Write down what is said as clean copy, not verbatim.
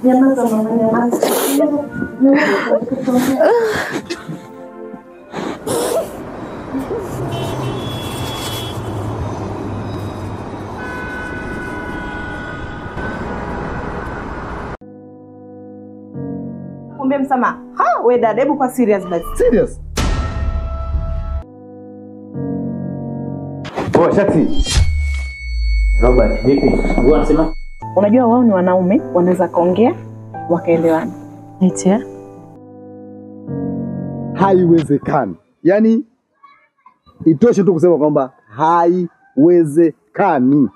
Nyamaza mama, nyamaza. Kumbe msamaha. Wewe dada, hebu kwa serious basi. Serious? Shati. Robert, vipi? Wewe unasema? Unajua wao ni wanaume, wanaweza kaongea wakaelewana. Eti haiwezekani. Yaani itoshe tu kusema kwamba haiwezekani.